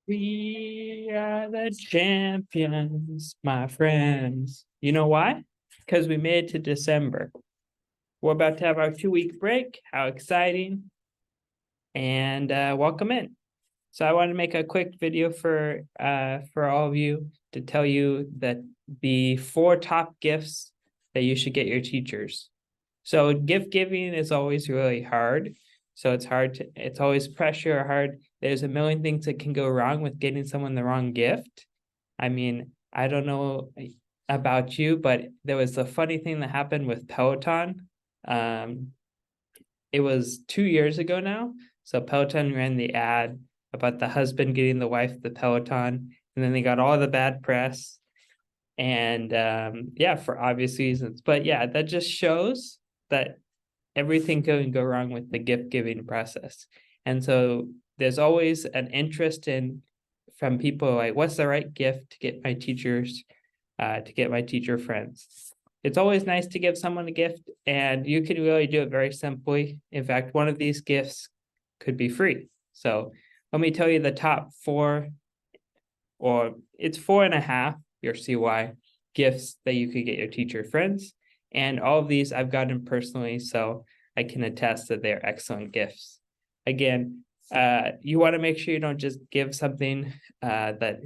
We are the champions, my friends. You know why? Because we made it to December. We're about to have our 2 week break. How exciting! And welcome in. So I want to make a quick video for all of you to tell you that the 4 top gifts that you should get your teachers. So gift giving is always really hard. So it's always pressure, hard. There's a million things that can go wrong with getting someone the wrong gift. I mean, I don't know about you, but there was a funny thing that happened with Peloton. Um, it was 2 years ago now. So Peloton ran the ad about the husband getting the wife the Peloton, and then they got all the bad press. And yeah, for obvious reasons. But yeah, that just shows that everything can go wrong with the gift giving process. And so there's always an interest in from people like, what's the right gift to get my teachers, to get my teacher friends? It's always nice to give someone a gift, and you can really do it very simply. In fact, one of these gifts could be free. So let me tell you the top 4, or it's 4.5, you'll see why, gifts that you could get your teacher friends. And all of these I've gotten personally, so I can attest that they're excellent gifts. Again, you want to make sure you don't just give something that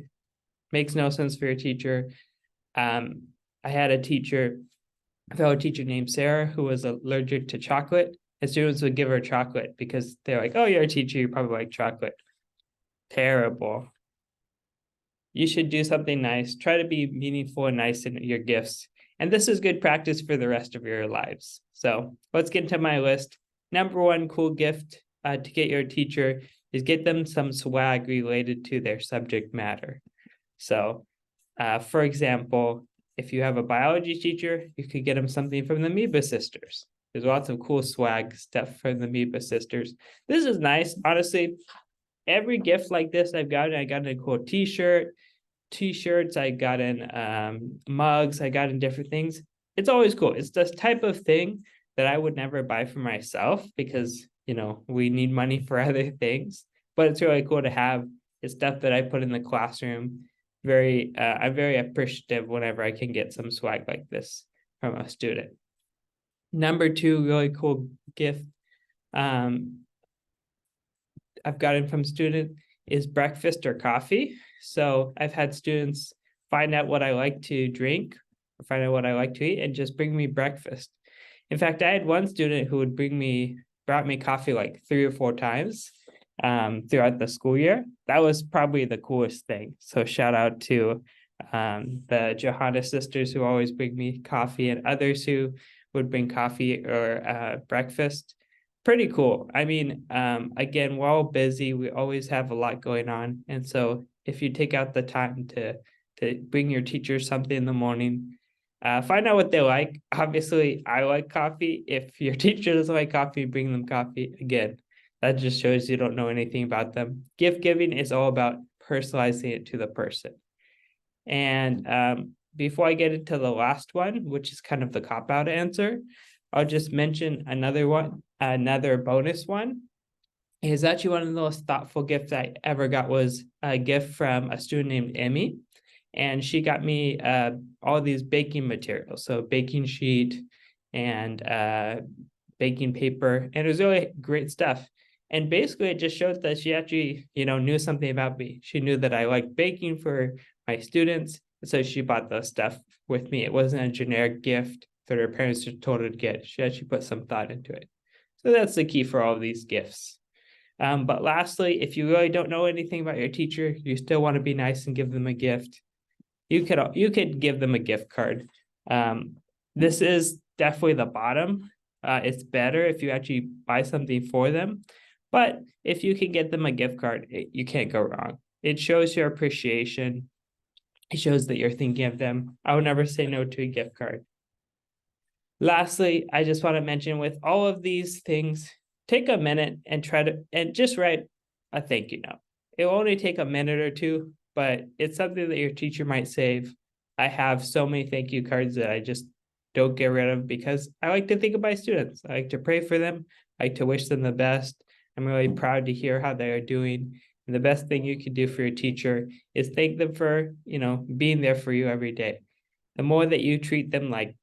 makes no sense for your teacher. I had a fellow teacher named Sarah, who was allergic to chocolate, and students would give her chocolate because they're like, oh, you're a teacher, you probably like chocolate. Terrible. You should do something nice. Try to be meaningful and nice in your gifts. And this is good practice for the rest of your lives. So let's get into my list. Number 1 cool gift to get your teacher is get them some swag related to their subject matter. So for example, if you have a biology teacher, you could get them something from the Amoeba Sisters. There's lots of cool swag stuff from the Amoeba Sisters. This is nice. Honestly, every gift like this I got a cool t-shirts, I got in mugs, I got in different things. It's always cool. It's this type of thing that I would never buy for myself because, we need money for other things, but it's really cool to have. It's stuff that I put in the classroom. I'm very appreciative whenever I can get some swag like this from a student. Number 2 really cool gift I've gotten from student is breakfast or coffee. So I've had students find out what I like to drink or find out what I like to eat and just bring me breakfast. In fact, I had one student who would brought me coffee like 3 or 4 times throughout the school year. That was probably the coolest thing. So shout out to the Johanna sisters who always bring me coffee, and others who would bring coffee or breakfast. Pretty cool. I mean, again, we're all busy. We always have a lot going on. And so if you take out the time to bring your teacher something in the morning, find out what they like. Obviously, I like coffee. If your teacher doesn't like coffee, bring them coffee. Again, that just shows you don't know anything about them. Gift giving is all about personalizing it to the person. And before I get into the last one, which is kind of the cop-out answer, I'll just mention another bonus one. Is actually one of the most thoughtful gifts I ever got was a gift from a student named Emmy. And she got me all these baking materials. So baking sheet and baking paper. And it was really great stuff. And basically it just showed that she actually, knew something about me. She knew that I liked baking for my students. So she bought the stuff with me. It wasn't a generic gift that her parents just told her to get. She actually put some thought into it. So that's the key for all of these gifts. But lastly, if you really don't know anything about your teacher, you still want to be nice and give them a gift, you could give them a gift card. This is definitely the bottom. It's better if you actually buy something for them. But if you can get them a gift card, you can't go wrong. It shows your appreciation. It shows that you're thinking of them. I would never say no to a gift card. Lastly, I just want to mention with all of these things, take a minute and just write a thank you note. It will only take a minute or 2, but it's something that your teacher might save. I have so many thank you cards that I just don't get rid of because I like to think of my students. I like to pray for them. I like to wish them the best. I'm really proud to hear how they are doing. And the best thing you can do for your teacher is thank them for, being there for you every day. The more that you treat them like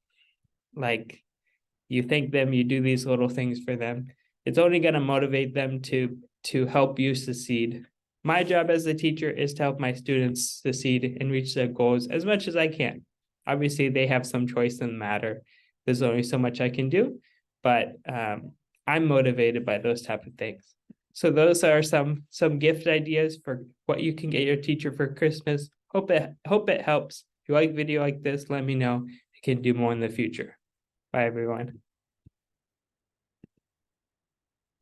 you thank them, you do these little things for them, it's only going to motivate them to help you succeed. My job as a teacher is to help my students succeed and reach their goals as much as I can. Obviously, they have some choice in the matter. There's only so much I can do, but I'm motivated by those type of things. So those are some gift ideas for what you can get your teacher for Christmas. Hope it helps. If you like video like this, let me know. I can do more in the future. Bye, everyone.